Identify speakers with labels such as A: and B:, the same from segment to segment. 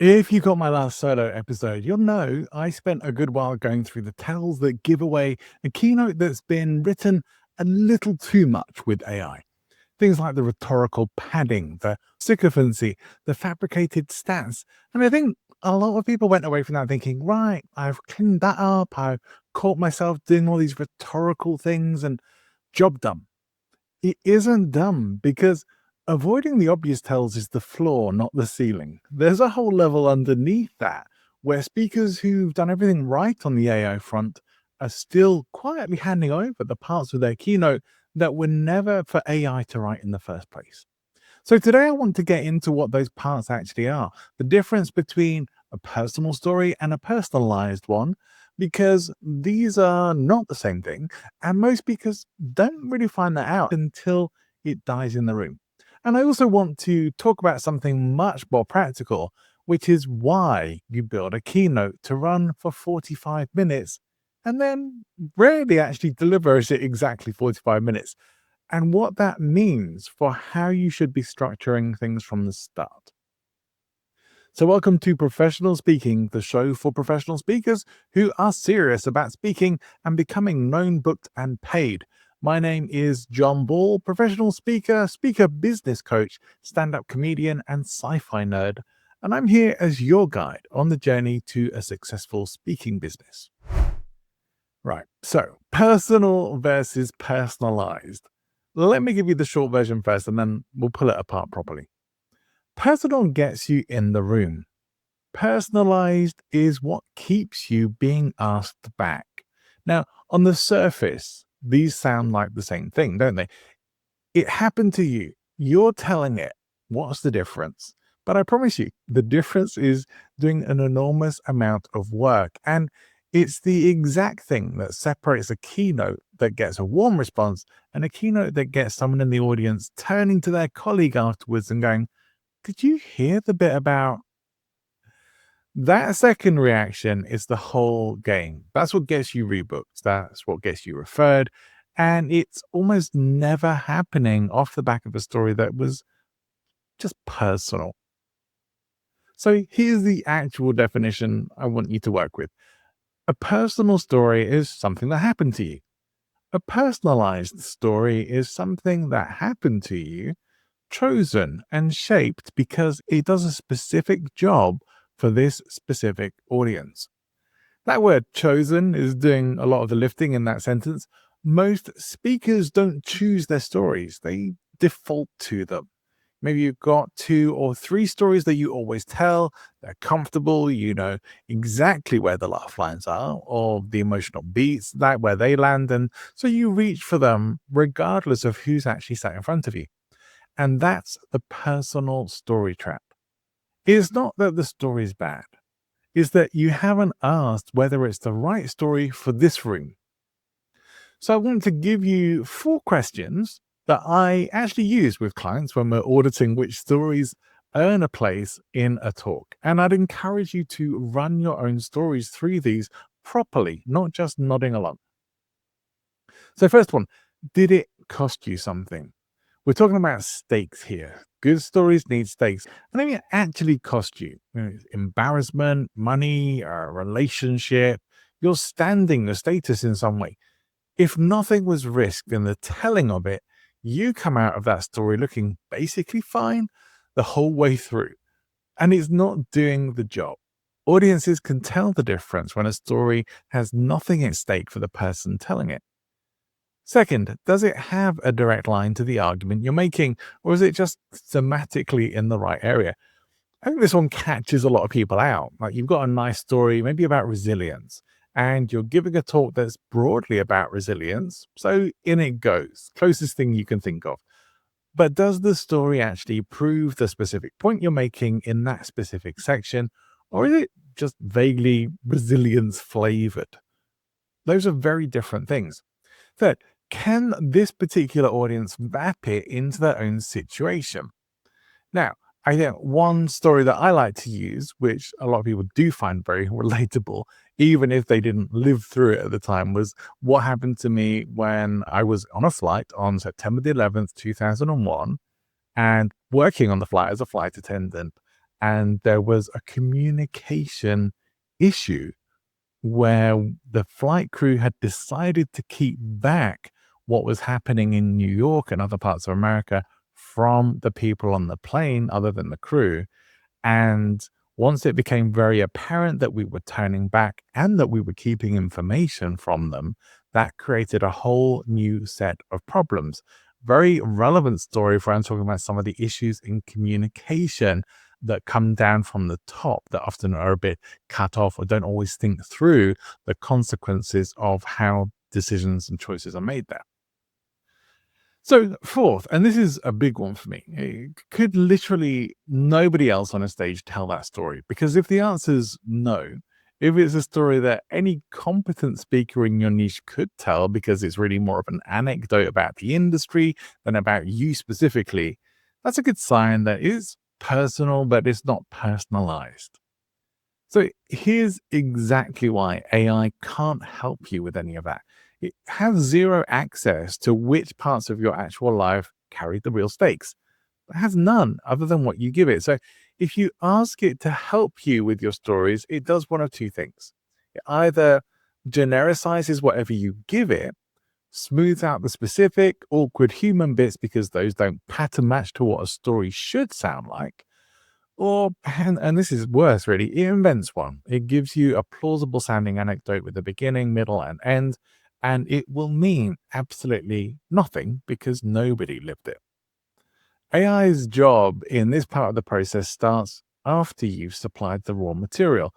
A: If you got my last solo episode, you'll know I spent a good while going through the tells that give away a keynote that's been written a little too much with AI. Things like the rhetorical padding, the sycophancy, the fabricated stats. And I think a lot of people went away from that thinking, right, I've cleaned that up. I've caught myself doing all these rhetorical things and job done. It isn't dumb because avoiding the obvious tells is the floor, not the ceiling. There's a whole level underneath that where speakers who've done everything right on the AI front are still quietly handing over the parts of their keynote that were never for AI to write in the first place. So today I want to get into what those parts actually are, the difference between a personal story and a personalized one, because these are not the same thing, and most speakers don't really find that out until it dies in the room. And I also want to talk about something much more practical, which is why you build a keynote to run for 45 minutes and then rarely actually delivers it exactly 45 minutes and what that means for how you should be structuring things from the start. So, welcome to Professional Speaking, the show for professional speakers who are serious about speaking and becoming known, booked, and paid. My name is John Ball, professional speaker, speaker business coach, stand up comedian, and sci fi nerd. And I'm here as your guide on the journey to a successful speaking business. Right. So, personal versus personalized. Let me give you the short version first and then we'll pull it apart properly. Personal gets you in the room. Personalized is what keeps you being asked back. Now, on the surface, these sound like the same thing, don't they? It happened to you. You're telling it. What's the difference? But I promise you, the difference is doing an enormous amount of work. And it's the exact thing that separates a keynote that gets a warm response and a keynote that gets someone in the audience turning to their colleague afterwards and going, "Did you hear the bit about?" That second reaction is the whole game. That's what gets you rebooked. That's what gets you referred. And it's almost never happening off the back of a story that was just personal. So here's the actual definition I want you to work with. A personal story is something that happened to you. A personalized story is something that happened to you, chosen and shaped because it does a specific job for this specific audience. That word chosen is doing a lot of the lifting in that sentence. Most speakers don't choose their stories, they default to them. Maybe you've got two or three stories that you always tell. They're comfortable, you know exactly where the laugh lines are or the emotional beats, that where they land. And so you reach for them regardless of who's actually sat in front of you. And that's the personal story trap. It's not that the story is bad, it's that you haven't asked whether it's the right story for this room. So I want to give you 4 questions that I actually use with clients when we're auditing which stories earn a place in a talk. And I'd encourage you to run your own stories through these properly, not just nodding along. So, first one, did it cost you something? We're talking about stakes here. Good stories need stakes. And they actually cost you. Embarrassment, money, a relationship, your standing, your status in some way. If nothing was risked in the telling of it, you come out of that story looking basically fine the whole way through. And it's not doing the job. Audiences can tell the difference when a story has nothing at stake for the person telling it. Second, does it have a direct line to the argument you're making, or is it just thematically in the right area? I think this one catches a lot of people out. Like you've got a nice story, maybe about resilience, and you're giving a talk that's broadly about resilience. So in it goes, closest thing you can think of. But does the story actually prove the specific point you're making in that specific section, or is it just vaguely resilience flavored? Those are very different things. Third, can this particular audience map it into their own situation? Now, I think one story that I like to use, which a lot of people do find very relatable, even if they didn't live through it at the time, was what happened to me when I was on a flight on September the 11th, 2001, and working on the flight as a flight attendant. and there was a communication issue where the flight crew had decided to keep back what was happening in New York and other parts of America from the people on the plane, other than the crew. And once it became very apparent that we were turning back and that we were keeping information from them, that created a whole new set of problems. Very relevant story for I'm talking about some of the issues in communication that come down from the top that often are a bit cut off or don't always think through the consequences of how decisions and choices are made there. So, fourth, and this is a big one for me, could literally nobody else on a stage tell that story? Because if the answer is no, if it's a story that any competent speaker in your niche could tell because it's really more of an anecdote about the industry than about you specifically, that's a good sign that it is personal, but it's not personalized. So here's exactly why AI can't help you with any of that. It has zero access to which parts of your actual life carry the real stakes. It has none other than what you give it. So if you ask it to help you with your stories, it does one of two things. It either genericizes whatever you give it, smooths out the specific, awkward human bits because those don't pattern match to what a story should sound like, or, and this is worse really, it invents one. It gives you a plausible sounding anecdote with a beginning, middle, and end, and it will mean absolutely nothing because nobody lived it. AI's job in this part of the process starts after you've supplied the raw material.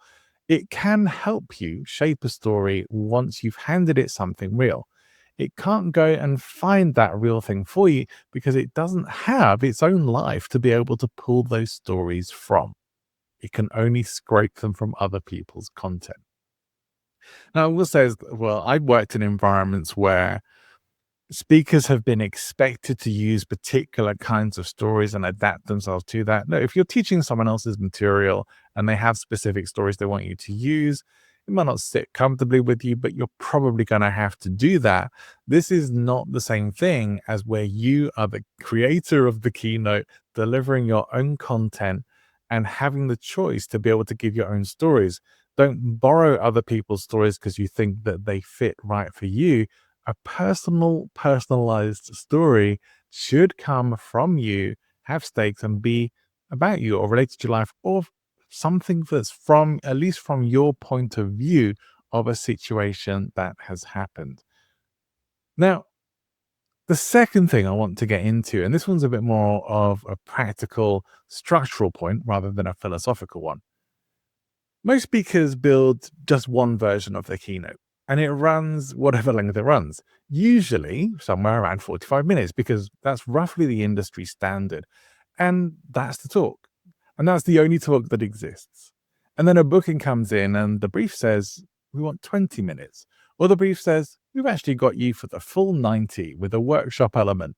A: It can help you shape a story once you've handed it something real. It can't go and find that real thing for you because it doesn't have its own life to be able to pull those stories from. It can only scrape them from other people's content. Now, I will say, well, I've worked in environments where speakers have been expected to use particular kinds of stories and adapt themselves to that. No, if you're teaching someone else's material and they have specific stories they want you to use, it might not sit comfortably with you, but you're probably going to have to do that. This is not the same thing as where you are the creator of the keynote, delivering your own content and having the choice to be able to give your own stories. Don't borrow other people's stories because you think that they fit right for you. A personalized story should come from you, have stakes, and be about you or related to your life, or something that's from, at least from your point of view of a situation that has happened. Now, the second thing I want to get into, and this one's a bit more of a practical, structural point rather than a philosophical one. Most speakers build just one version of their keynote, and it runs whatever length it runs, usually somewhere around 45 minutes, because that's roughly the industry standard. And that's the talk. And that's the only talk that exists. And then a booking comes in and the brief says, we want 20 minutes. Or the brief says, we've actually got you for the full 90 with a workshop element.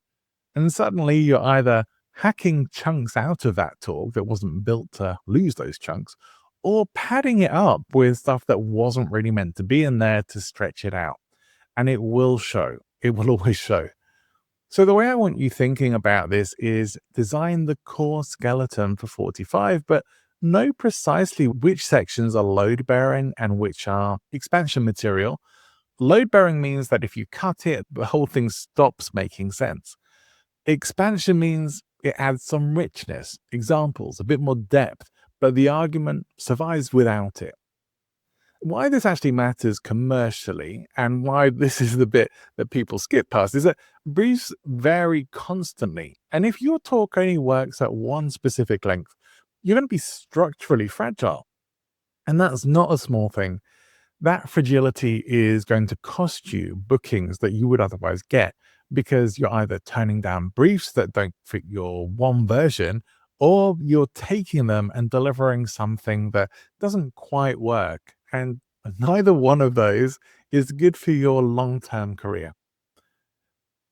A: And suddenly you're either hacking chunks out of that talk that wasn't built to lose those chunks, or padding it up with stuff that wasn't really meant to be in there to stretch it out. And it will show. It will always show. So the way I want you thinking about this is design the core skeleton for 45, but know precisely which sections are load bearing and which are expansion material. Load bearing means that if you cut it, the whole thing stops making sense. Expansion means it adds some richness, examples, a bit more depth, but the argument survives without it. Why this actually matters commercially and why this is the bit that people skip past is that briefs vary constantly. And if your talk only works at one specific length, you're going to be structurally fragile. And that's not a small thing. That fragility is going to cost you bookings that you would otherwise get because you're either turning down briefs that don't fit your one version, or you're taking them and delivering something that doesn't quite work. And neither one of those is good for your long-term career.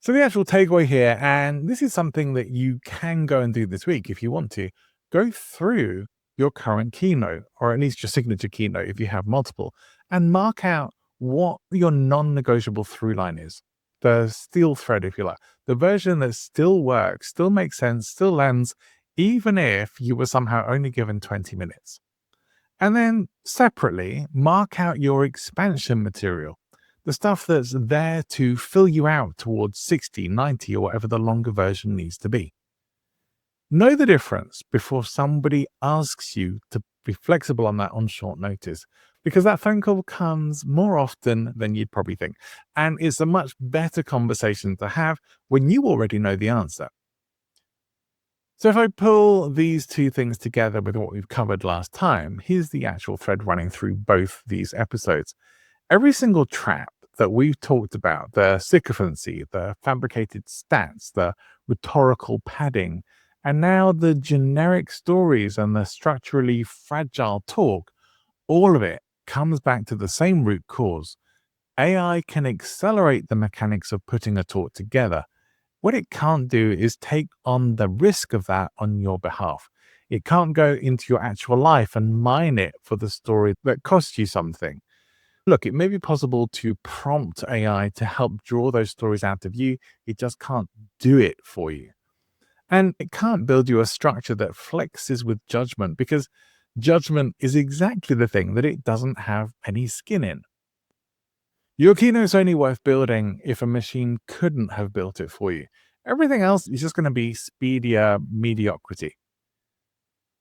A: So the actual takeaway here, and this is something that you can go and do this week if you want to, go through your current keynote, or at least your signature keynote if you have multiple, and mark out what your non-negotiable through line is. The steel thread, if you like, the version that still works, still makes sense, still lands even if you were somehow only given 20 minutes. And then separately, mark out your expansion material, the stuff that's there to fill you out towards 60, 90, or whatever the longer version needs to be. Know the difference before somebody asks you to be flexible on that on short notice, because that phone call comes more often than you'd probably think. And it's a much better conversation to have when you already know the answer. So if I pull these two things together with what we've covered last time, here's the actual thread running through both these episodes. Every single trap that we've talked about, the sycophancy, the fabricated stats, the rhetorical padding, and now the generic stories and the structurally fragile talk, all of it comes back to the same root cause. AI can accelerate the mechanics of putting a talk together. What it can't do is take on the risk of that on your behalf. It can't go into your actual life and mine it for the story that costs you something. Look, it may be possible to prompt AI to help draw those stories out of you. It just can't do it for you. And it can't build you a structure that flexes with judgment, because judgment is exactly the thing that it doesn't have any skin in. Your keynote's only worth building if a machine couldn't have built it for you. Everything else is just going to be speedier mediocrity.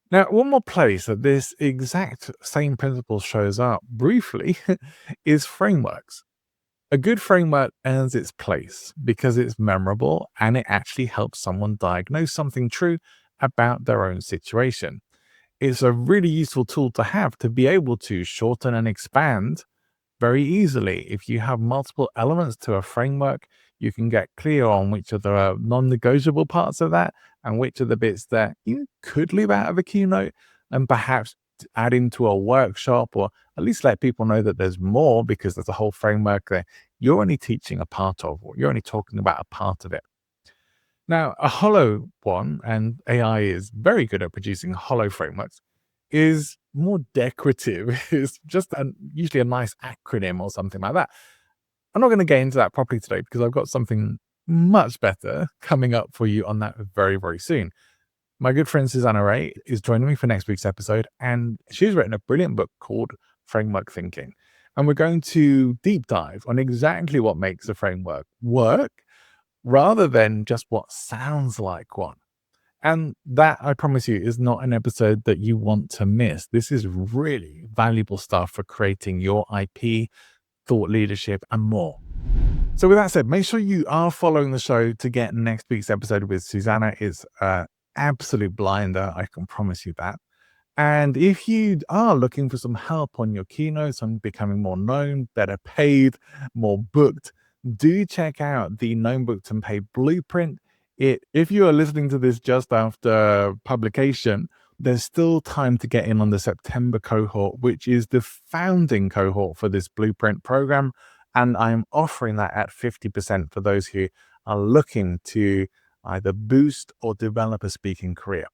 A: Now, one more place that this exact same principle shows up briefly is frameworks. A good framework earns its place because it's memorable and it actually helps someone diagnose something true about their own situation. It's a really useful tool to have to be able to shorten and expand very easily. If you have multiple elements to a framework, you can get clear on which are the non-negotiable parts of that and which are the bits that you could leave out of a keynote and perhaps add into a workshop, or at least let people know that there's more because there's a whole framework there you're only teaching a part of, or you're only talking about a part of it. Now, a hollow one, and AI is very good at producing hollow frameworks, is more decorative. It's just usually a nice acronym or something like that. I'm not going to get into that properly today because I've got something much better coming up for you on that very, very soon. My good friend Susanna Ray is joining me for next week's episode, and she's written a brilliant book called Framework Thinking. And we're going to deep dive on exactly what makes a framework work rather than just what sounds like one. And that, I promise you, is not an episode that you want to miss. This is really valuable stuff for creating your IP, thought leadership, and more. So with that said, make sure you are following the show to get next week's episode with Susanna. It's an absolute blinder, I can promise you that. And if you are looking for some help on your keynotes, on becoming more known, better paid, more booked, do check out the Known Booked and Paid Blueprint. If you are listening to this just after publication, there's still time to get in on the September cohort, which is the founding cohort for this Blueprint program. And I'm offering that at 50% for those who are looking to either boost or develop a speaking career.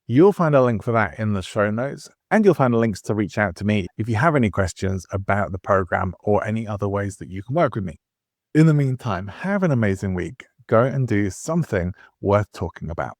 A: You'll find a link for that in the show notes, and you'll find links to reach out to me if you have any questions about the program or any other ways that you can work with me. In the meantime, have an amazing week. Go and do something worth talking about.